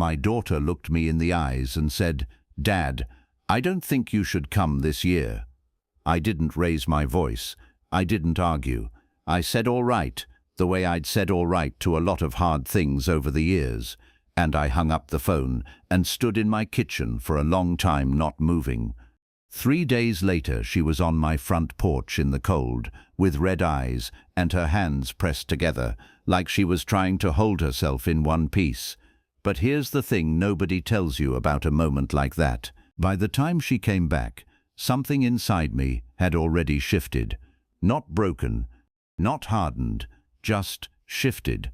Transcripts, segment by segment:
My daughter looked me in the eyes and said, "Dad, I don't think you should come this year." I didn't raise my voice. I didn't argue. I said all right, the way I'd said all right to a lot of hard things over the years, and I hung up the phone and stood in my kitchen for a long time not moving. 3 days later she was on my front porch in the cold, with red eyes and her hands pressed together, like she was trying to hold herself in one piece. But here's the thing nobody tells you about a moment like that. By the time she came back, something inside me had already shifted. Not broken, not hardened, just shifted.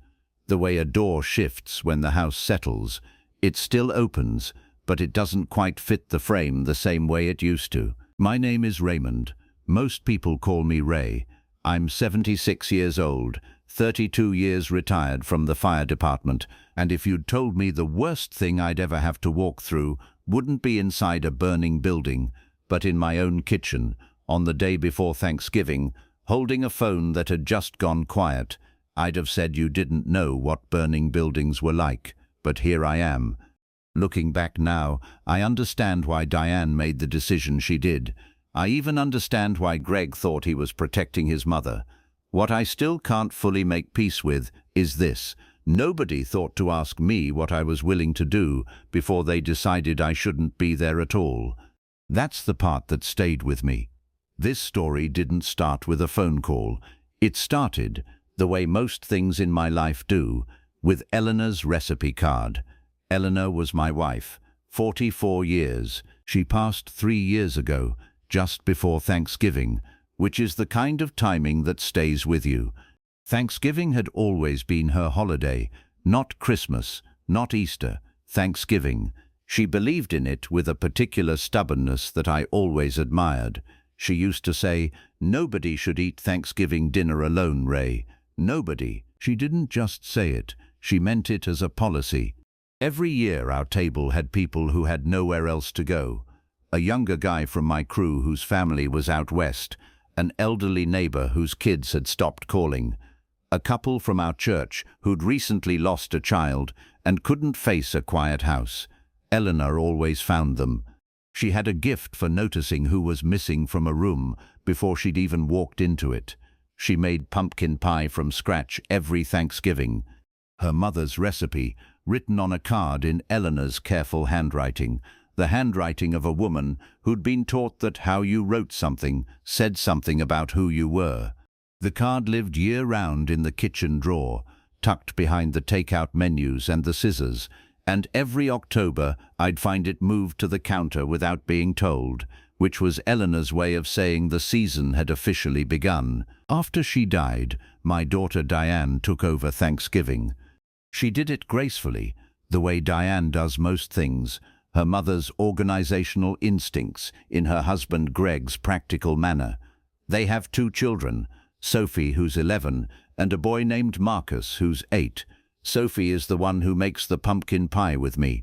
The way a door shifts when the house settles. It still opens, but it doesn't quite fit the frame the same way it used to. My name is Raymond. Most people call me Ray. I'm 76 years old, 32 years retired from the fire department, and if you'd told me the worst thing I'd ever have to walk through wouldn't be inside a burning building, but in my own kitchen, on the day before Thanksgiving, holding a phone that had just gone quiet, I'd have said you didn't know what burning buildings were like. But here I am. Looking back now, I understand why Diane made the decision she did. I even understand why Greg thought he was protecting his mother. What I still can't fully make peace with is this. Nobody thought to ask me what I was willing to do before they decided I shouldn't be there at all. That's the part that stayed with me. This story didn't start with a phone call. It started, the way most things in my life do, with Eleanor's recipe card. Eleanor was my wife, 44 years. She passed 3 years ago, just before Thanksgiving, which is the kind of timing that stays with you. Thanksgiving had always been her holiday, not Christmas, not Easter, Thanksgiving. She believed in it with a particular stubbornness that I always admired. She used to say, "Nobody should eat Thanksgiving dinner alone, Ray. Nobody." She didn't just say it, she meant it as a policy. Every year our table had people who had nowhere else to go. A younger guy from my crew whose family was out west, an elderly neighbor whose kids had stopped calling, a couple from our church who'd recently lost a child and couldn't face a quiet house. Eleanor always found them. She had a gift for noticing who was missing from a room before she'd even walked into it. She made pumpkin pie from scratch every Thanksgiving. Her mother's recipe, written on a card in Eleanor's careful handwriting, the handwriting of a woman who'd been taught that how you wrote something said something about who you were. The card lived year-round in the kitchen drawer, tucked behind the takeout menus and the scissors, and every October I'd find it moved to the counter without being told, which was Eleanor's way of saying the season had officially begun. After she died, my daughter Diane took over Thanksgiving. She did it gracefully, the way Diane does most things, her mother's organizational instincts in her husband Greg's practical manner. They have 2 children, Sophie, who's 11, and a boy named Marcus, who's 8. Sophie is the one who makes the pumpkin pie with me.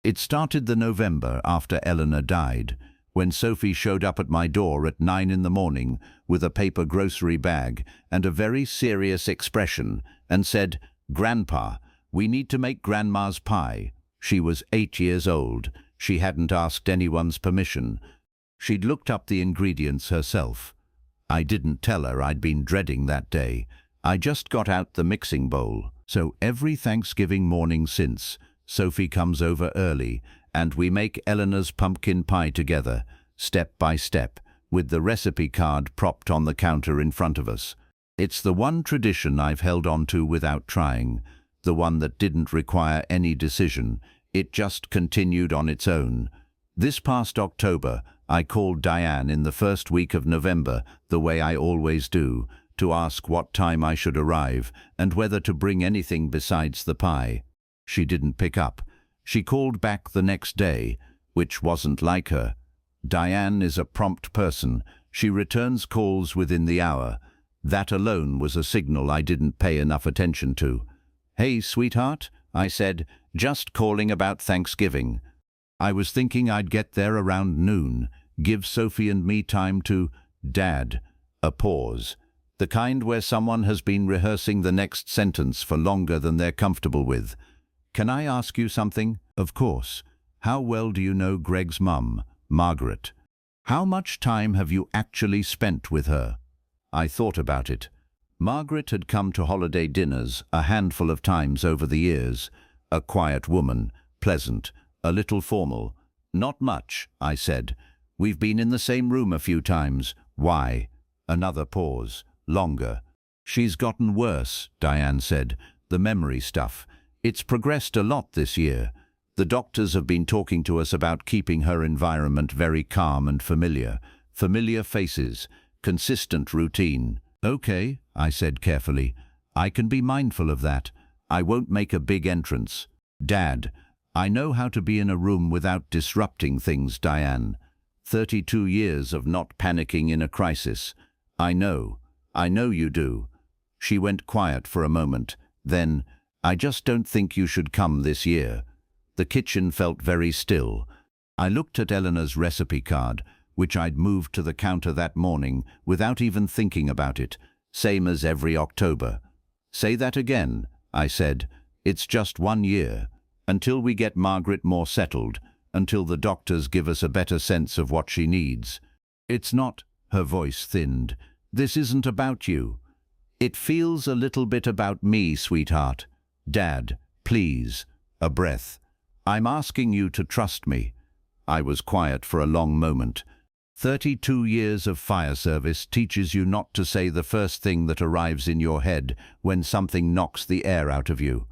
It started the November after Eleanor died, when Sophie showed up at my door at 9 in the morning with a paper grocery bag and a very serious expression and said, "Grandpa, we need to make Grandma's pie." She was 8 years old. She hadn't asked anyone's permission. She'd looked up the ingredients herself. I didn't tell her I'd been dreading that day. I just got out the mixing bowl. So every Thanksgiving morning since, Sophie comes over early and we make Eleanor's pumpkin pie together, step by step, with the recipe card propped on the counter in front of us. It's the one tradition I've held on to without trying, the one that didn't require any decision. It just continued on its own. This past October, I called Diane in the first week of November, the way I always do, to ask what time I should arrive and whether to bring anything besides the pie. She didn't pick up. She called back the next day, which wasn't like her. Diane is a prompt person. She returns calls within the hour. That alone was a signal I didn't pay enough attention to. "Hey, sweetheart," I said, "just calling about Thanksgiving." I was thinking I'd get there around noon, give Sophie and me time to, Dad, a pause. The kind where someone has been rehearsing the next sentence for longer than they're comfortable with. Can I ask you something? Of course. How well do you know Greg's mum, Margaret? How much time have you actually spent with her? I thought about it. Margaret had come to holiday dinners a handful of times over the years. A quiet woman, pleasant, a little formal. Not much, I said. We've been in the same room a few times. Why? Another pause. Longer. She's gotten worse, Diane said. The memory stuff. It's progressed a lot this year. The doctors have been talking to us about keeping her environment very calm and familiar. Familiar faces. Consistent routine. Okay, I said carefully. I can be mindful of that. I won't make a big entrance. Dad, I know how to be in a room without disrupting things, Diane. 32 years of not panicking in a crisis. I know you do. She went quiet for a moment. Then, I just don't think you should come this year. The kitchen felt very still. I looked at Eleanor's recipe card, which I'd moved to the counter that morning without even thinking about it, same as every October. Say that again, I said. It's just 1 year. Until we get Margaret more settled, until the doctors give us a better sense of what she needs. It's not, her voice thinned. This isn't about you. It feels a little bit about me, sweetheart. Dad, please. A breath. I'm asking you to trust me. I was quiet for a long moment. 32 years of fire service teaches you not to say the first thing that arrives in your head when something knocks the air out of you.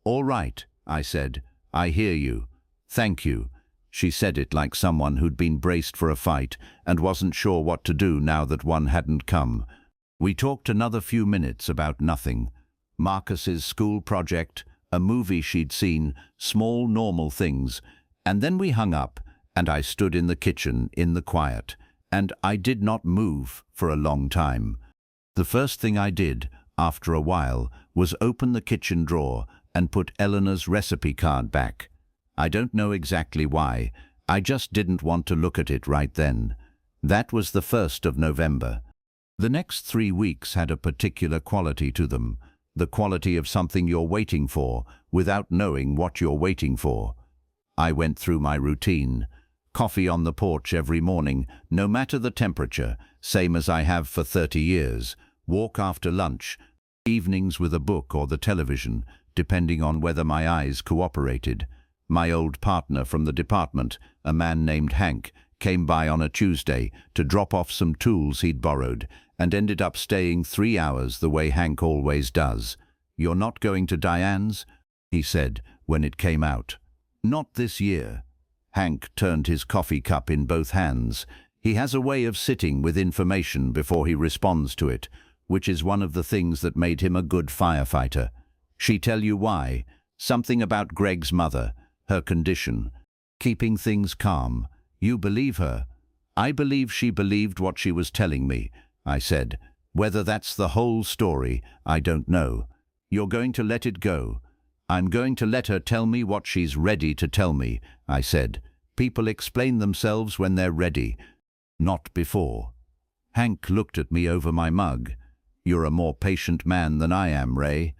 All right, I said. I hear you. Thank you. She said it like someone who'd been braced for a fight and wasn't sure what to do now that one hadn't come. We talked another few minutes about nothing. Marcus's school project, a movie she'd seen, small normal things, and then we hung up, and I stood in the kitchen in the quiet, and I did not move for a long time. The first thing I did, after a while, was open the kitchen drawer and put Eleanor's recipe card back. I don't know exactly why, I just didn't want to look at it right then. That was the 1st of November. The next 3 weeks had a particular quality to them, the quality of something you're waiting for without knowing what you're waiting for. I went through my routine. Coffee on the porch every morning, no matter the temperature, same as I have for 30 years. Walk after lunch, evenings with a book or the television, depending on whether my eyes cooperated. My old partner from the department, a man named Hank, came by on a Tuesday to drop off some tools he'd borrowed and ended up staying 3 hours the way Hank always does. "You're not going to Diane's?" he said when it came out. "Not this year." Hank turned his coffee cup in both hands. He has a way of sitting with information before he responds to it, which is one of the things that made him a good firefighter. "She tell you why? Something about Greg's mother, her condition. Keeping things calm. You believe her?" "I believe she believed what she was telling me," I said. "Whether that's the whole story, I don't know." "You're going to let it go?" "I'm going to let her tell me what she's ready to tell me," I said. "People explain themselves when they're ready, not before." Hank looked at me over my mug. "You're a more patient man than I am, Ray."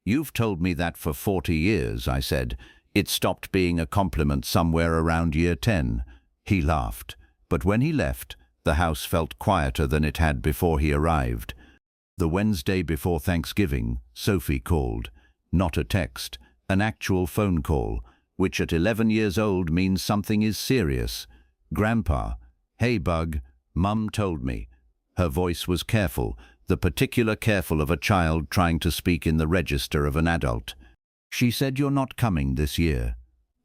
"You've told me that for 40 years, I said. "It stopped being a compliment somewhere around year 10. He laughed. But when he left, the house felt quieter than it had before he arrived. The Wednesday before Thanksgiving, Sophie called. Not a text, an actual phone call, which at 11 years old means something is serious. "Grandpa, hey Bug, Mum told me." Her voice was careful, the particular careful of a child trying to speak in the register of an adult. "She said you're not coming this year."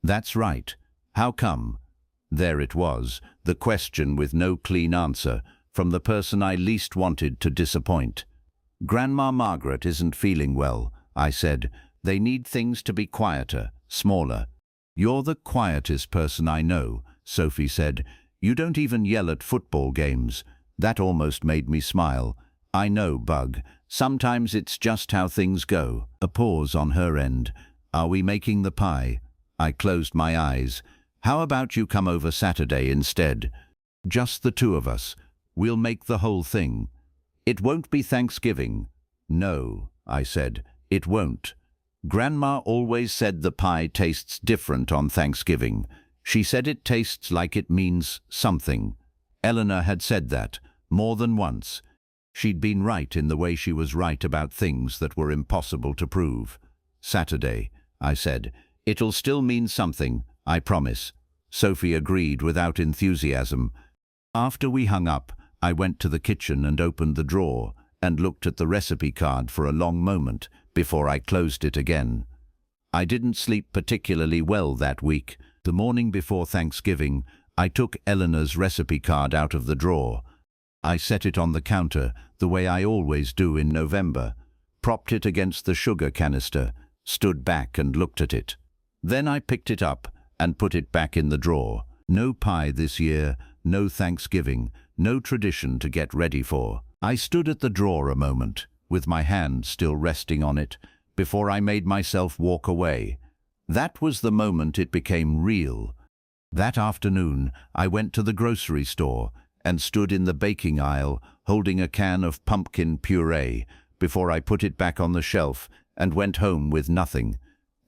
"That's right. How come?" There it was, the question with no clean answer, from the person I least wanted to disappoint. "Grandma Margaret isn't feeling well," I said. "They need things to be quieter, smaller." "You're the quietest person I know," Sophie said. "You don't even yell at football games." That almost made me smile. "I know, Bug. Sometimes it's just how things go." A pause on her end. "Are we making the pie?" I closed my eyes. "How about you come over Saturday instead? Just the two of us. We'll make the whole thing." "It won't be Thanksgiving." "No," I said. "It won't." Grandma always said the pie tastes different on Thanksgiving. She said it tastes like it means something. Eleanor had said that more than once. She'd been right in the way she was right about things that were impossible to prove. Saturday, I said. It'll still mean something, I promise. Sophie agreed without enthusiasm. After we hung up, I went to the kitchen and opened the drawer and looked at the recipe card for a long moment before I closed it again. I didn't sleep particularly well that week. The morning before Thanksgiving, I took Eleanor's recipe card out of the drawer. I set it on the counter the way I always do in November, propped it against the sugar canister, stood back and looked at it. Then I picked it up and put it back in the drawer. No pie this year, no Thanksgiving, no tradition to get ready for. I stood at the drawer a moment, with my hand still resting on it, before I made myself walk away. That was the moment it became real. That afternoon, I went to the grocery store and stood in the baking aisle holding a can of pumpkin puree before I put it back on the shelf and went home with nothing.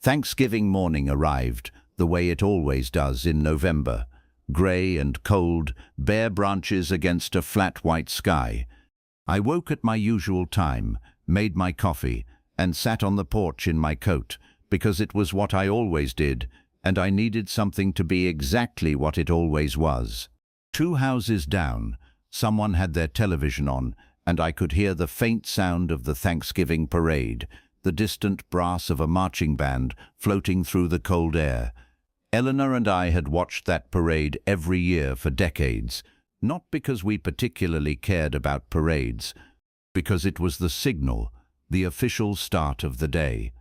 Thanksgiving morning arrived, the way it always does in November. Grey and cold, bare branches against a flat white sky. I woke at my usual time, made my coffee, and sat on the porch in my coat, because it was what I always did, and I needed something to be exactly what it always was. 2 houses down, someone had their television on, and I could hear the faint sound of the Thanksgiving parade, the distant brass of a marching band floating through the cold air. Eleanor and I had watched that parade every year for decades, not because we particularly cared about parades, because it was the signal, the official start of the day.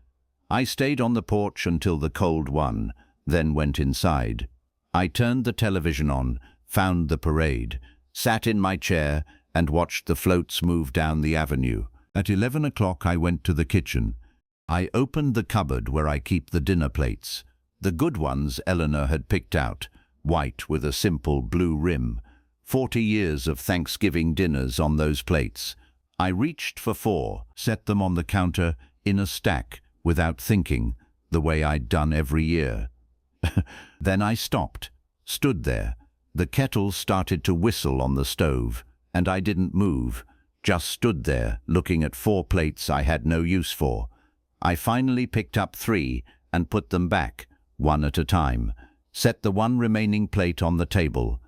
I stayed on the porch until the cold won, then went inside. I turned the television on, found the parade, sat in my chair and watched the floats move down the avenue. At 11 o'clock I went to the kitchen. I opened the cupboard where I keep the dinner plates. The good ones Eleanor had picked out, white with a simple blue rim. 40 years of Thanksgiving dinners on those plates. I reached for 4, set them on the counter in a stack without thinking, the way I'd done every year. Then I stopped, stood there. The kettle started to whistle on the stove, and I didn't move, just stood there looking at 4 plates I had no use for. I finally picked up 3 and put them back, one at a time, set the one remaining plate on the table.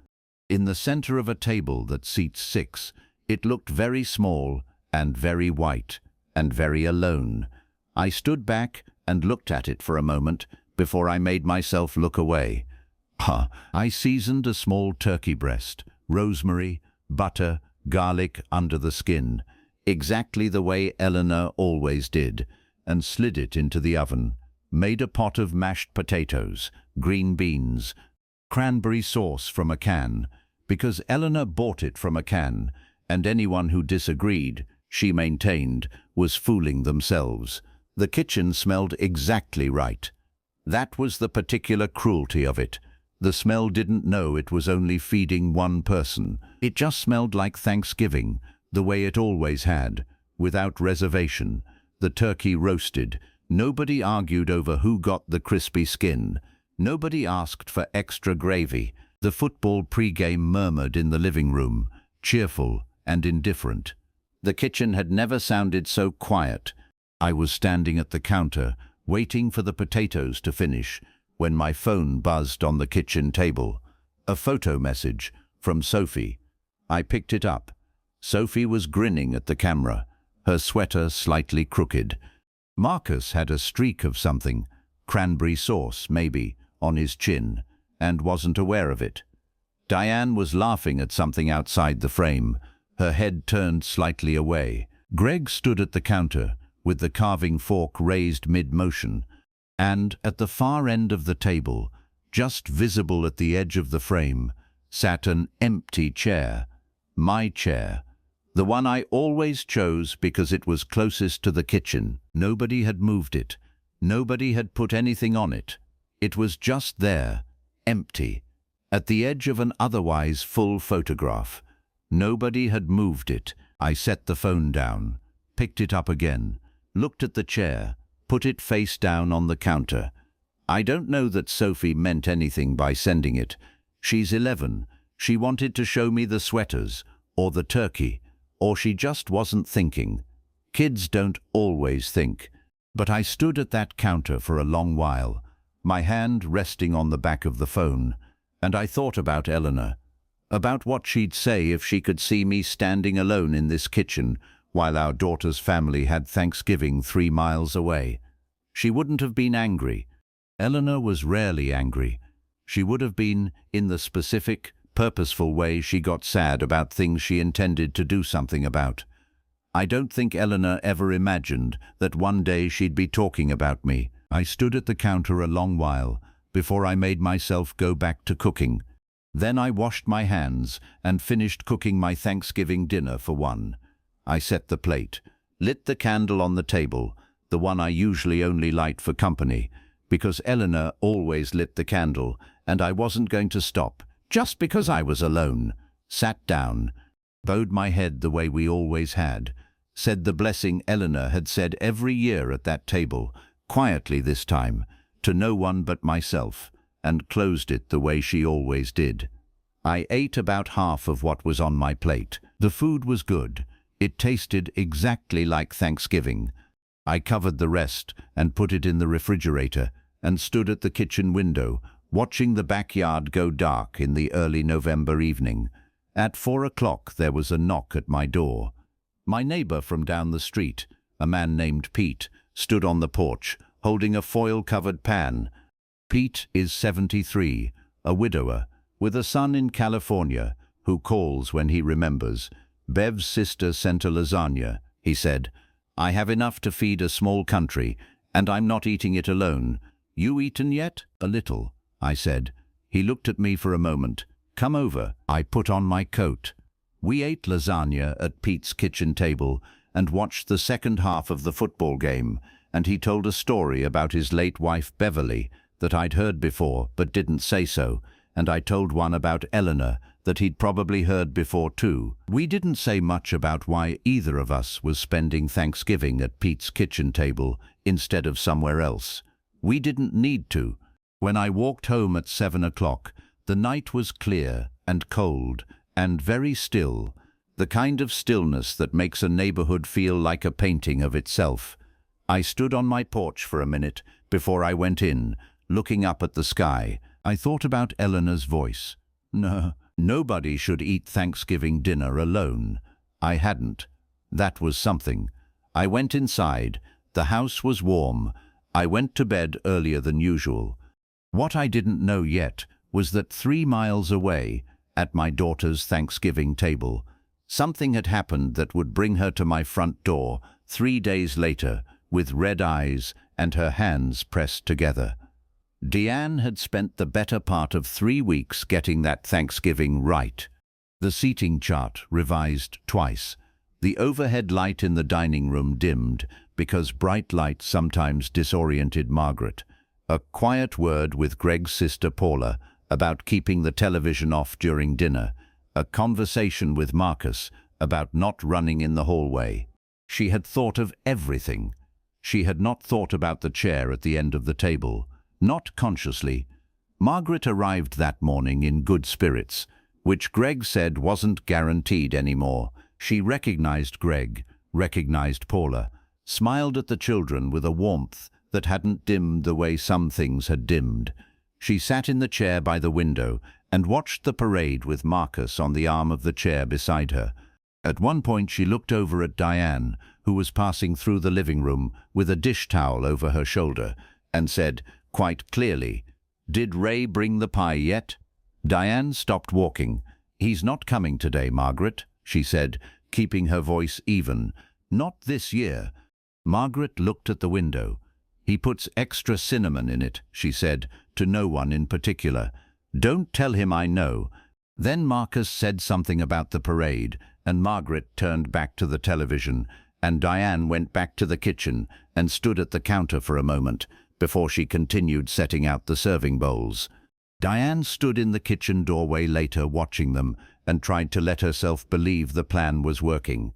In the center of a table that seats 6, it looked very small and very white and very alone. I stood back and looked at it for a moment before I made myself look away. I seasoned a small turkey breast, rosemary, butter, garlic under the skin, exactly the way Eleanor always did, and slid it into the oven. Made a pot of mashed potatoes, green beans, cranberry sauce from a can, because Eleanor bought it from a can, and anyone who disagreed, she maintained, was fooling themselves. The kitchen smelled exactly right. That was the particular cruelty of it. The smell didn't know it was only feeding one person. It just smelled like Thanksgiving, the way it always had, without reservation. The turkey roasted. Nobody argued over who got the crispy skin. Nobody asked for extra gravy. The football pre-game murmured in the living room, cheerful and indifferent. The kitchen had never sounded so quiet. I was standing at the counter, waiting for the potatoes to finish, when my phone buzzed on the kitchen table. A photo message from Sophie. I picked it up. Sophie was grinning at the camera, her sweater slightly crooked. Marcus had a streak of something, cranberry sauce maybe, on his chin, and wasn't aware of it. Diane was laughing at something outside the frame, her head turned slightly away. Greg stood at the counter, with the carving fork raised mid-motion, and at the far end of the table, just visible at the edge of the frame, sat an empty chair. My chair. The one I always chose because it was closest to the kitchen. Nobody had moved it. Nobody had put anything on it. It was just there, empty, at the edge of an otherwise full photograph. Nobody had moved it. I set the phone down, picked it up again, looked at the chair, put it face down on the counter. I don't know that Sophie meant anything by sending it. She's 11. She wanted to show me the sweaters, or the turkey, or she just wasn't thinking. Kids don't always think. But I stood at that counter for a long while, my hand resting on the back of the phone, and I thought about Eleanor, about what she'd say if she could see me standing alone in this kitchen while our daughter's family had Thanksgiving 3 miles away. She wouldn't have been angry. Eleanor was rarely angry. She would have been in the specific, purposeful way she got sad about things she intended to do something about. I don't think Eleanor ever imagined that one day she'd be talking about me. I stood at the counter a long while before I made myself go back to cooking. Then I washed my hands and finished cooking my Thanksgiving dinner for one. I set the plate, lit the candle on the table, the one I usually only light for company, because Eleanor always lit the candle and I wasn't going to stop just because I was alone. Sat down, bowed my head the way we always had, said the blessing Eleanor had said every year at that table, quietly this time, to no one but myself, and closed it the way she always did. I ate about half of what was on my plate. The food was good. It tasted exactly like Thanksgiving. I covered the rest and put it in the refrigerator and stood at the kitchen window, watching the backyard go dark in the early November evening. At 4 o'clock there was a knock at my door. My neighbor from down the street, a man named Pete, stood on the porch, holding a foil-covered pan. Pete is 73, a widower, with a son in California, who calls when he remembers. Bev's sister sent a lasagna, he said. I have enough to feed a small country, and I'm not eating it alone. You eaten yet? A little, I said. He looked at me for a moment. Come over. I put on my coat. We ate lasagna at Pete's kitchen table and watched the second half of the football game, and he told a story about his late wife Beverly that I'd heard before but didn't say so, and I told one about Eleanor that he'd probably heard before too. We didn't say much about why either of us was spending Thanksgiving at Pete's kitchen table instead of somewhere else. We didn't need to. When I walked home at 7 o'clock, the night was clear and cold and very still, the kind of stillness that makes a neighborhood feel like a painting of itself. I stood on my porch for a minute before I went in, looking up at the sky. I thought about Eleanor's voice. No, nobody should eat Thanksgiving dinner alone. I hadn't. That was something. I went inside. The house was warm. I went to bed earlier than usual. What I didn't know yet was that 3 miles away, at my daughter's Thanksgiving table, something had happened that would bring her to my front door 3 days later, with red eyes and her hands pressed together. Deanne had spent the better part of 3 weeks getting that Thanksgiving right. The seating chart revised twice. The overhead light in the dining room dimmed because bright light sometimes disoriented Margaret. A quiet word with Greg's sister Paula about keeping the television off during dinner. A conversation with Marcus about not running in the hallway. She had thought of everything. She had not thought about the chair at the end of the table. Not consciously. Margaret arrived that morning in good spirits, which Greg said wasn't guaranteed anymore. She recognized Greg, recognized Paula, smiled at the children with a warmth that hadn't dimmed the way some things had dimmed. She sat in the chair by the window and watched the parade with Marcus on the arm of the chair beside her. At one point she looked over at Diane, who was passing through the living room with a dish towel over her shoulder, and said, quite clearly, "Did Ray bring the pie yet?" Diane stopped walking. "He's not coming today, Margaret," she said, keeping her voice even. "Not this year." Margaret looked at the window. "He puts extra cinnamon in it," she said, to no one in particular. "Don't tell him I know." Then Marcus said something about the parade, and Margaret turned back to the television, and Diane went back to the kitchen and stood at the counter for a moment before she continued setting out the serving bowls. Diane stood in the kitchen doorway later watching them and tried to let herself believe the plan was working.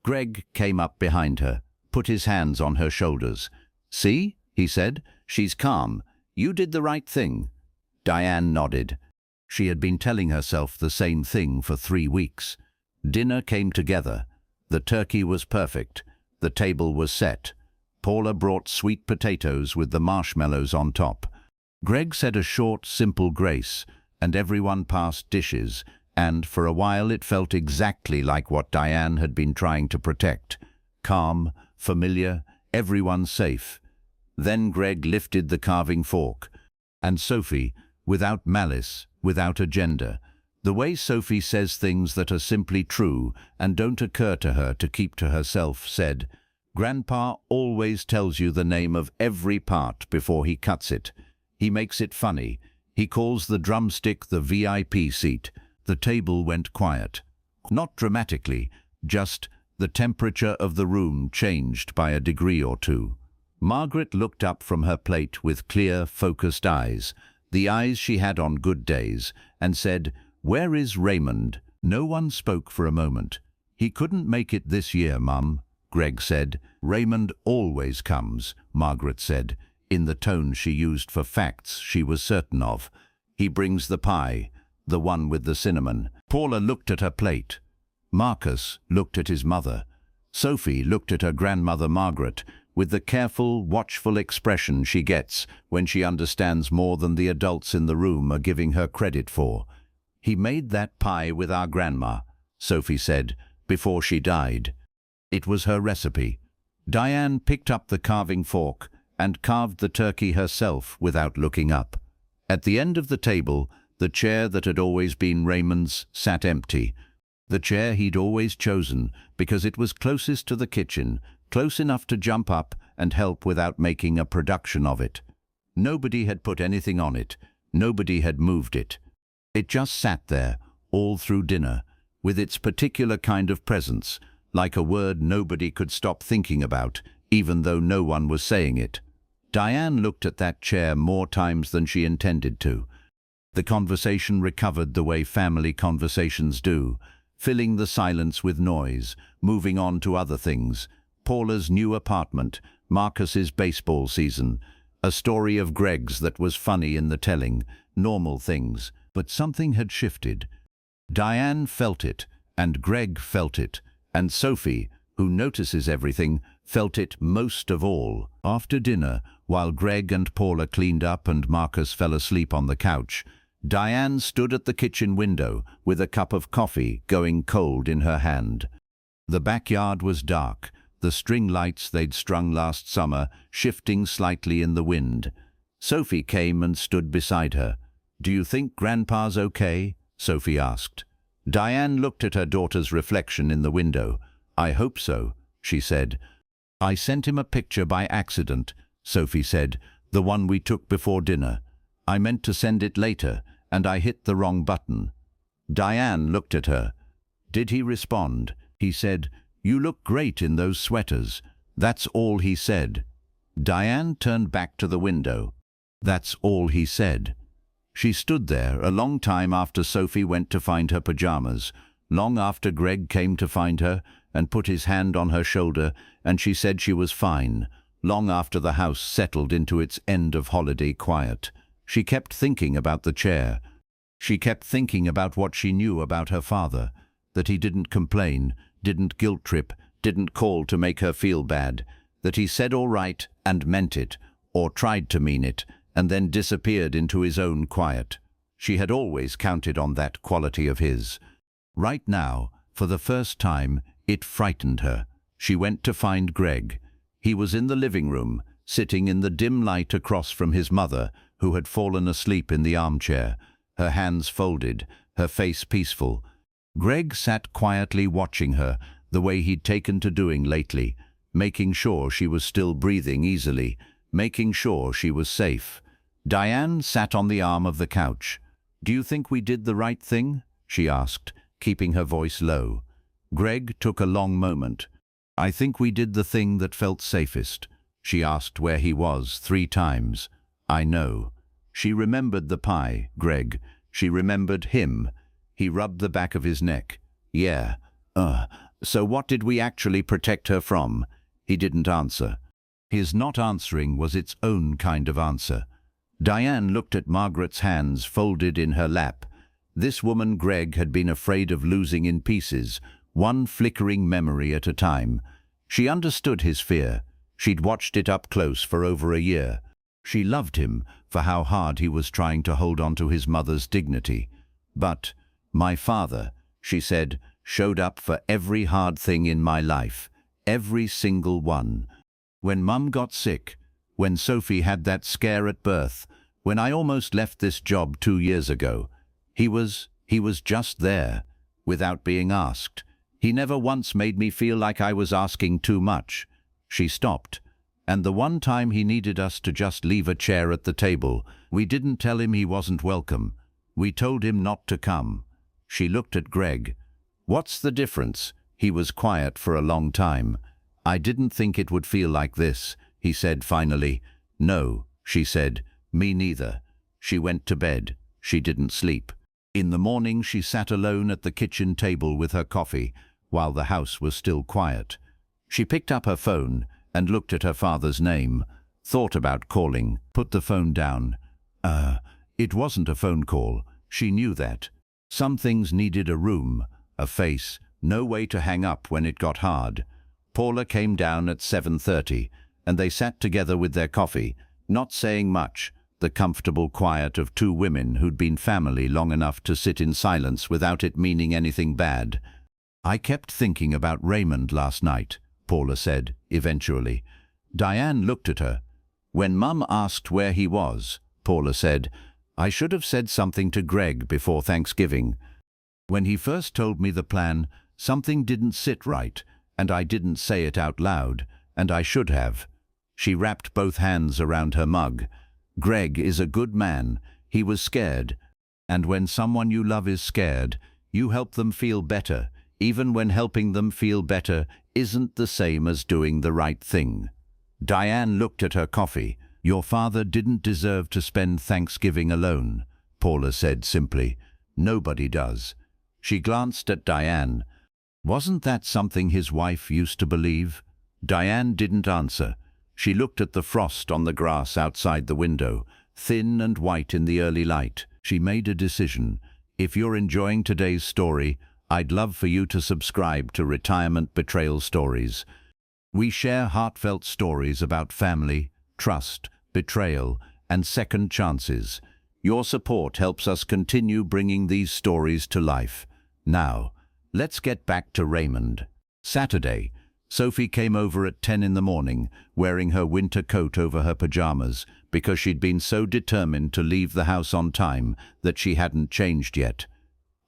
Greg came up behind her, put his hands on her shoulders. "See," he said, "she's calm. You did the right thing." Diane nodded. She had been telling herself the same thing for 3 weeks. Dinner came together. The turkey was perfect. The table was set. Paula brought sweet potatoes with the marshmallows on top. Greg said a short, simple grace, and everyone passed dishes, and for a while it felt exactly like what Diane had been trying to protect. Calm, familiar, everyone safe. Then Greg lifted the carving fork. And Sophie, without malice, without agenda, the way Sophie says things that are simply true and don't occur to her to keep to herself, said, "Grandpa always tells you the name of every part before he cuts it. He makes it funny. He calls the drumstick the VIP seat." The table went quiet. Not dramatically, just the temperature of the room changed by a degree or two. Margaret looked up from her plate with clear, focused eyes, the eyes she had on good days, and said, "Where is Raymond?" No one spoke for a moment. "He couldn't make it this year, Mum," Greg said. "Raymond always comes," Margaret said, in the tone she used for facts she was certain of. "He brings the pie, the one with the cinnamon." Paula looked at her plate. Marcus looked at his mother. Sophie looked at her grandmother Margaret, with the careful, watchful expression she gets when she understands more than the adults in the room are giving her credit for. "He made that pie with our grandma," Sophie said, "before she died. It was her recipe." Diane picked up the carving fork and carved the turkey herself without looking up. At the end of the table, the chair that had always been Raymond's sat empty. The chair he'd always chosen because it was closest to the kitchen, close enough to jump up and help without making a production of it. Nobody had put anything on it. Nobody had moved it. It just sat there, all through dinner, with its particular kind of presence, like a word nobody could stop thinking about, even though no one was saying it. Diane looked at that chair more times than she intended to. The conversation recovered the way family conversations do, filling the silence with noise, moving on to other things. Paula's new apartment, Marcus's baseball season, a story of Greg's that was funny in the telling, normal things, but something had shifted. Diane felt it, and Greg felt it, and Sophie, who notices everything, felt it most of all. After dinner, while Greg and Paula cleaned up and Marcus fell asleep on the couch, Diane stood at the kitchen window with a cup of coffee going cold in her hand. The backyard was dark, the string lights they'd strung last summer shifting slightly in the wind. Sophie came and stood beside her. "Do you think Grandpa's okay?" Sophie asked. Diane looked at her daughter's reflection in the window. "I hope so," she said. "I sent him a picture by accident," Sophie said, "the one we took before dinner. I meant to send it later, and I hit the wrong button." Diane looked at her. "Did he respond?" He said, "You look great in those sweaters." That's all he said. Diane turned back to the window. That's all he said. She stood there a long time after Sophie went to find her pajamas, long after Greg came to find her and put his hand on her shoulder, and she said she was fine, long after the house settled into its end-of-holiday quiet. She kept thinking about the chair. She kept thinking about what she knew about her father, that he didn't complain, didn't guilt-trip, didn't call to make her feel bad, that he said all right and meant it, or tried to mean it, and then disappeared into his own quiet. She had always counted on that quality of his. Right now, for the first time, it frightened her. She went to find Greg. He was in the living room, sitting in the dim light across from his mother, who had fallen asleep in the armchair, her hands folded, her face peaceful. Greg sat quietly watching her, the way he'd taken to doing lately, making sure she was still breathing easily, making sure she was safe. Diane sat on the arm of the couch. "Do you think we did the right thing?" she asked, keeping her voice low. Greg took a long moment. "I think we did the thing that felt safest." She asked where he was 3 times. "I know." She remembered the pie, Greg. She remembered him. He rubbed the back of his neck. "Yeah. So what did we actually protect her from?" He didn't answer. His not answering was its own kind of answer. Diane looked at Margaret's hands folded in her lap. This woman Greg had been afraid of losing in pieces, one flickering memory at a time. She understood his fear. She'd watched it up close for over a year. She loved him for how hard he was trying to hold on to his mother's dignity. But my father, she said, showed up for every hard thing in my life, every single one. When Mum got sick, when Sophie had that scare at birth, when I almost left this job 2 years ago, he was just there, without being asked. He never once made me feel like I was asking too much. She stopped. And the one time he needed us to just leave a chair at the table, we didn't tell him he wasn't welcome. We told him not to come. She looked at Greg. What's the difference? He was quiet for a long time. I didn't think it would feel like this, he said finally. No, she said. Me neither. She went to bed. She didn't sleep. In the morning she sat alone at the kitchen table with her coffee, while the house was still quiet. She picked up her phone and looked at her father's name, thought about calling, put the phone down. It wasn't a phone call. She knew that. Some things needed a room, a face, no way to hang up when it got hard. Paula came down at 7:30, and they sat together with their coffee, not saying much, the comfortable quiet of two women who'd been family long enough to sit in silence without it meaning anything bad. I kept thinking about Raymond last night, Paula said, eventually. Diane looked at her. When Mum asked where he was, Paula said, I should have said something to Greg before Thanksgiving. When he first told me the plan, something didn't sit right, and I didn't say it out loud, and I should have. She wrapped both hands around her mug. Greg is a good man. He was scared. And when someone you love is scared, you help them feel better, even when helping them feel better isn't the same as doing the right thing. Diane looked at her coffee. Your father didn't deserve to spend Thanksgiving alone, Paula said simply. Nobody does. She glanced at Diane. Wasn't that something his wife used to believe? Diane didn't answer. She looked at the frost on the grass outside the window, thin and white in the early light. She made a decision. If you're enjoying today's story, I'd love for you to subscribe to Retirement Betrayal Stories. We share heartfelt stories about family, trust, betrayal, and second chances. Your support helps us continue bringing these stories to life. Now, let's get back to Raymond. Saturday, Sophie came over at 10 in the morning, wearing her winter coat over her pajamas, because she'd been so determined to leave the house on time that she hadn't changed yet.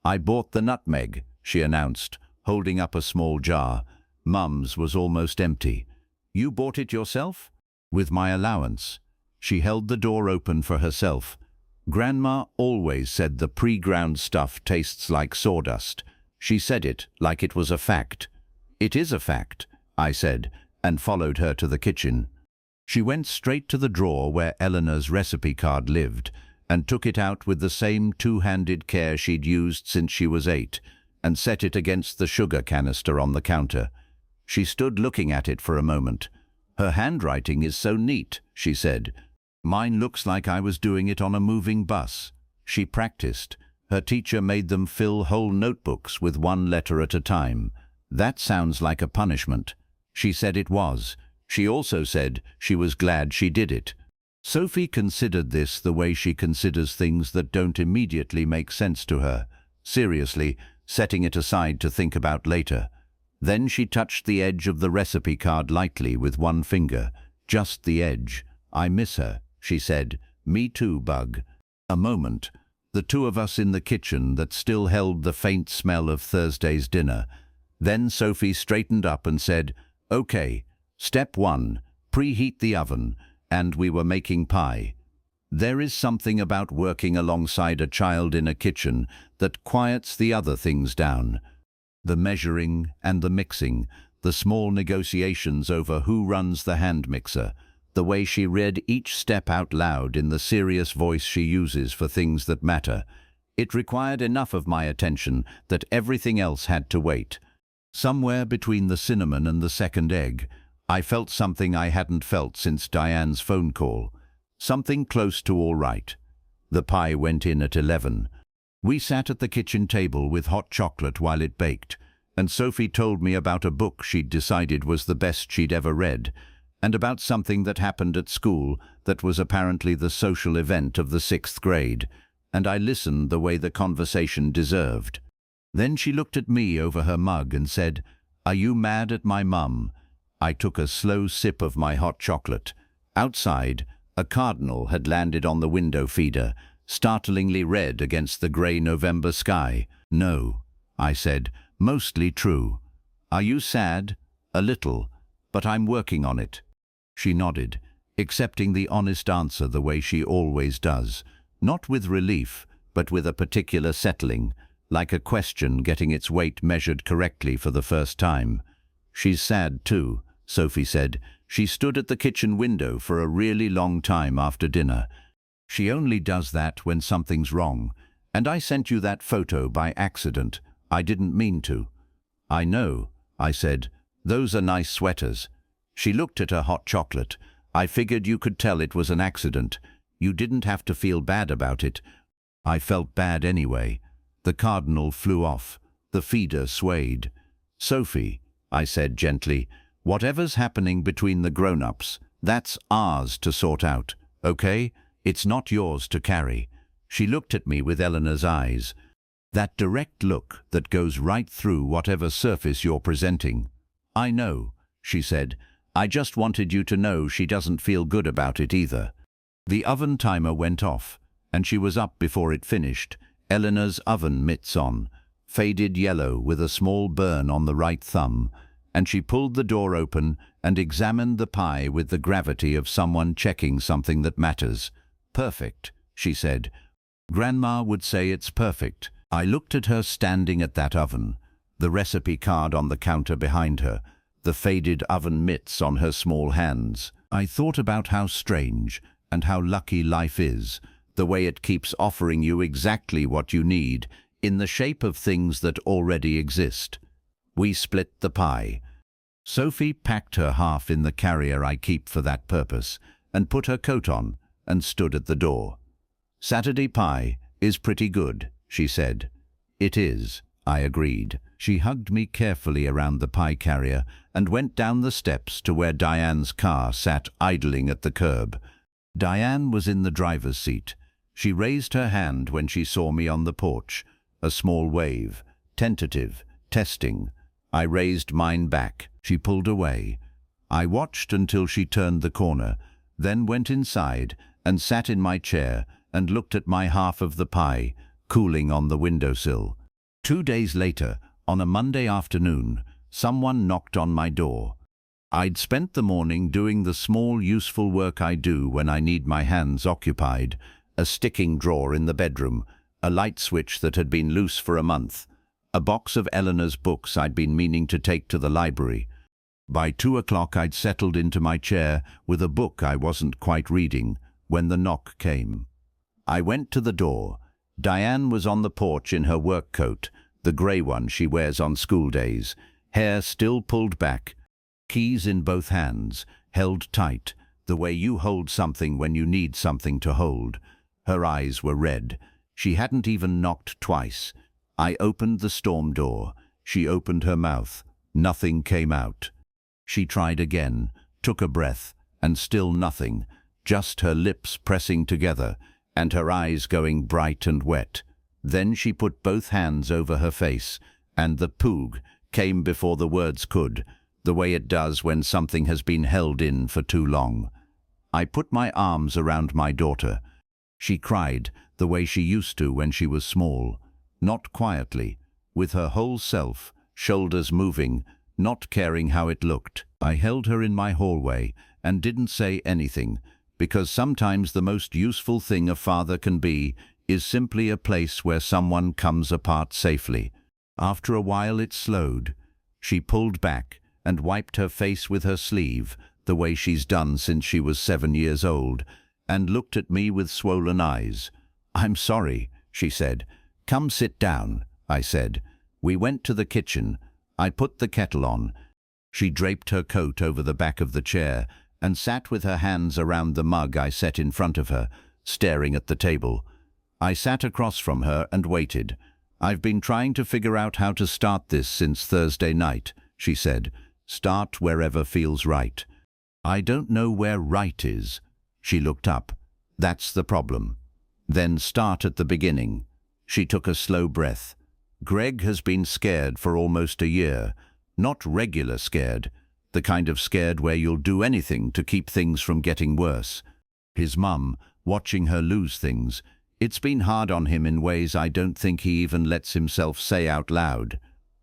I bought the nutmeg, she announced, holding up a small jar. Mum's was almost empty. You bought it yourself? With my allowance. She held the door open for herself. Grandma always said the pre-ground stuff tastes like sawdust. She said it like it was a fact. It is a fact, I said, and followed her to the kitchen. She went straight to the drawer where Eleanor's recipe card lived, and took it out with the same two-handed care she'd used since she was 8, and set it against the sugar canister on the counter. She stood looking at it for a moment. Her handwriting is so neat, she said. Mine looks like I was doing it on a moving bus. She practiced. Her teacher made them fill whole notebooks with one letter at a time. That sounds like a punishment. She said it was. She also said she was glad she did it. Sophie considered this the way she considers things that don't immediately make sense to her, seriously, setting it aside to think about later. Then she touched the edge of the recipe card lightly with one finger, just the edge. I miss her, she said. Me too, Bug. A moment, the two of us in the kitchen that still held the faint smell of Thursday's dinner. Then Sophie straightened up and said, Okay, step 1, preheat the oven, and we were making pie. There is something about working alongside a child in a kitchen that quiets the other things down. The measuring and the mixing, the small negotiations over who runs the hand mixer, the way she read each step out loud in the serious voice she uses for things that matter. It required enough of my attention that everything else had to wait. Somewhere between the cinnamon and the second egg, I felt something I hadn't felt since Diane's phone call. Something close to all right. The pie went in at 11. We sat at the kitchen table with hot chocolate while it baked, and Sophie told me about a book she'd decided was the best she'd ever read, and about something that happened at school that was apparently the social event of the 6th grade, and I listened the way the conversation deserved. Then she looked at me over her mug and said, "Are you mad at my mum?" I took a slow sip of my hot chocolate. Outside, a cardinal had landed on the window feeder, startlingly red against the grey November sky. "No," I said, "mostly true." "Are you sad?" "A little, but I'm working on it." She nodded, accepting the honest answer the way she always does, not with relief, but with a particular settling, like a question getting its weight measured correctly for the first time. "She's sad too," Sophie said. "She stood at the kitchen window for a really long time after dinner. She only does that when something's wrong. And I sent you that photo by accident. I didn't mean to." "I know," I said. "Those are nice sweaters." She looked at her hot chocolate. "I figured you could tell it was an accident. You didn't have to feel bad about it." I felt bad anyway. The cardinal flew off. The feeder swayed. "Sophie," I said gently, "whatever's happening between the grown-ups, that's ours to sort out, okay? It's not yours to carry." She looked at me with Eleanor's eyes. That direct look that goes right through whatever surface you're presenting. "I know," she said. "I just wanted you to know she doesn't feel good about it either." The oven timer went off, and she was up before it finished, Eleanor's oven mitts on, faded yellow with a small burn on the right thumb, and she pulled the door open and examined the pie with the gravity of someone checking something that matters. "Perfect," she said. "Grandma would say it's perfect." I looked at her standing at that oven, the recipe card on the counter behind her, the faded oven mitts on her small hands. I thought about how strange and how lucky life is, the way it keeps offering you exactly what you need in the shape of things that already exist. We split the pie. Sophie packed her half in the carrier I keep for that purpose and put her coat on and stood at the door. "Saturday pie is pretty good," she said. "It is," I agreed. She hugged me carefully around the pie carrier and went down the steps to where Diane's car sat idling at the curb. Diane was in the driver's seat. She raised her hand when she saw me on the porch, a small wave, tentative, testing. I raised mine back. She pulled away. I watched until she turned the corner, then went inside and sat in my chair and looked at my half of the pie, cooling on the windowsill. 2 days later, on a Monday afternoon, someone knocked on my door. I'd spent the morning doing the small, useful work I do when I need my hands occupied, a sticking drawer in the bedroom, a light switch that had been loose for a month, a box of Eleanor's books I'd been meaning to take to the library. By 2 o'clock I'd settled into my chair with a book I wasn't quite reading when the knock came. I went to the door. Diane was on the porch in her work coat, the grey one she wears on school days, hair still pulled back, keys in both hands, held tight, the way you hold something when you need something to hold. Her eyes were red. She hadn't even knocked twice. I opened the storm door. She opened her mouth. Nothing came out. She tried again, took a breath, and still nothing, just her lips pressing together, and her eyes going bright and wet. Then she put both hands over her face, and the poog came before the words could, the way it does when something has been held in for too long. I put my arms around my daughter. She cried the way she used to when she was small, not quietly, with her whole self, shoulders moving, not caring how it looked. I held her in my hallway and didn't say anything, because sometimes the most useful thing a father can be is simply a place where someone comes apart safely. After a while it slowed. She pulled back and wiped her face with her sleeve, the way she's done since she was 7 years old, and looked at me with swollen eyes. "I'm sorry," she said. "Come sit down," I said. We went to the kitchen. I put the kettle on. She draped her coat over the back of the chair and sat with her hands around the mug I set in front of her, staring at the table. I sat across from her and waited. "I've been trying to figure out how to start this since Thursday night," she said. "Start wherever feels right." "I don't know where right is." She looked up. "That's the problem." "Then start at the beginning." She took a slow breath. "Greg has been scared for almost a year. Not regular scared. The kind of scared where you'll do anything to keep things from getting worse. His mum, watching her lose things, it's been hard on him in ways I don't think he even lets himself say out loud."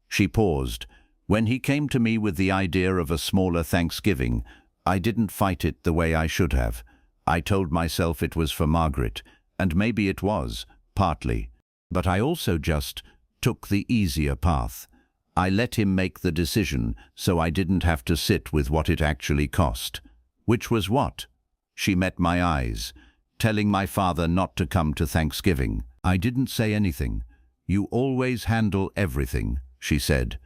She paused. "When he came to me with the idea of a smaller Thanksgiving, I didn't fight it the way I should have. I told myself it was for Margaret, and maybe it was, partly. But I also just took the easier path. I let him make the decision so I didn't have to sit with what it actually cost." "Which was what?" She met my eyes. "Telling my father not to come to Thanksgiving." I didn't say anything. "You always handle everything," she said.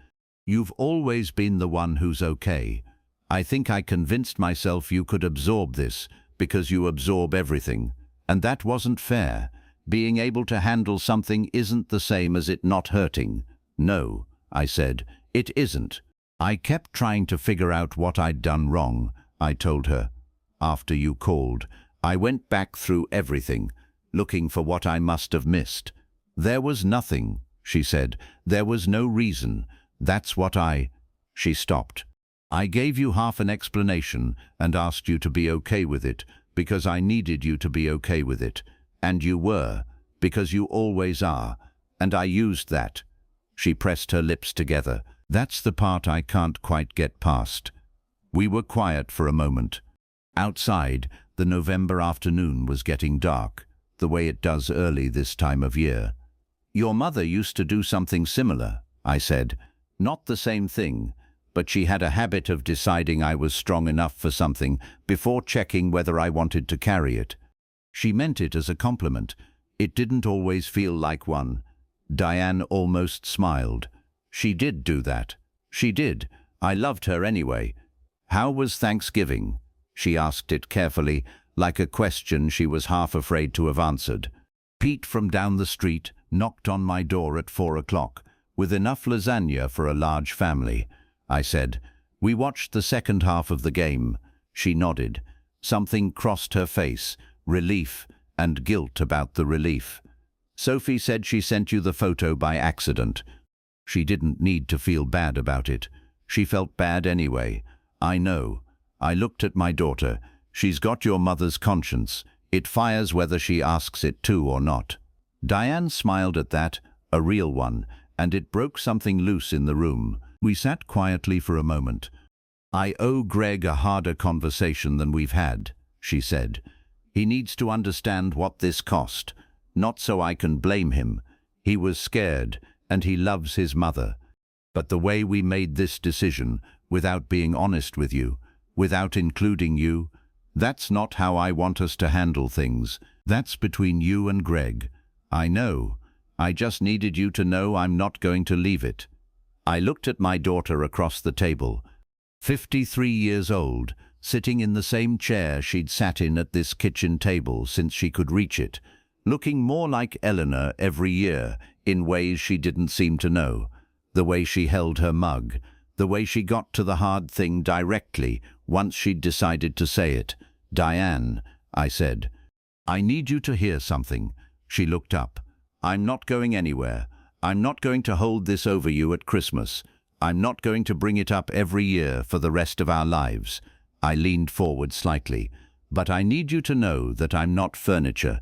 "You've always been the one who's okay. I think I convinced myself you could absorb this because you absorb everything. And that wasn't fair. Being able to handle something isn't the same as it not hurting." "No," I said, "it isn't." "I kept trying to figure out what I'd done wrong," I told her. "After you called, I went back through everything, looking for what I must have missed." "There was nothing," she said. "There was no reason. That's what She stopped. "I gave you half an explanation and asked you to be okay with it because I needed you to be okay with it. And you were, because you always are. And I used that." She pressed her lips together. "That's the part I can't quite get past." We were quiet for a moment. Outside, the November afternoon was getting dark, the way it does early this time of year. "Your mother used to do something similar," I said. "Not the same thing, but she had a habit of deciding I was strong enough for something before checking whether I wanted to carry it. She meant it as a compliment. It didn't always feel like one." Diane almost smiled. "She did do that. She did. I loved her anyway." "How was Thanksgiving?" She asked it carefully, like a question she was half afraid to have answered. "Pete from down the street knocked on my door at 4 o'clock, with enough lasagna for a large family," I said. "We watched the second half of the game." She nodded. Something crossed her face, relief and guilt about the relief. "Sophie said she sent you the photo by accident." She didn't need to feel bad about it. She felt bad anyway. "I know." I looked at my daughter. "She's got your mother's conscience. It fires whether she asks it to or not." Diane smiled at that, a real one, and it broke something loose in the room. We sat quietly for a moment. "I owe Greg a harder conversation than we've had," she said. "He needs to understand what this cost. Not so I can blame him. He was scared, and he loves his mother. But the way we made this decision, without being honest with you, without including you, that's not how I want us to handle things. That's between you and Greg. I know. I just needed you to know I'm not going to leave it." I looked at my daughter across the table. 53 years old, sitting in the same chair she'd sat in at this kitchen table since she could reach it, looking more like Eleanor every year in ways she didn't seem to know. The way she held her mug, the way she got to the hard thing directly once she'd decided to say it. "Diane," I said, "I need you to hear something." She looked up. "I'm not going anywhere. I'm not going to hold this over you at Christmas. I'm not going to bring it up every year for the rest of our lives." I leaned forward slightly. "But I need you to know that I'm not furniture.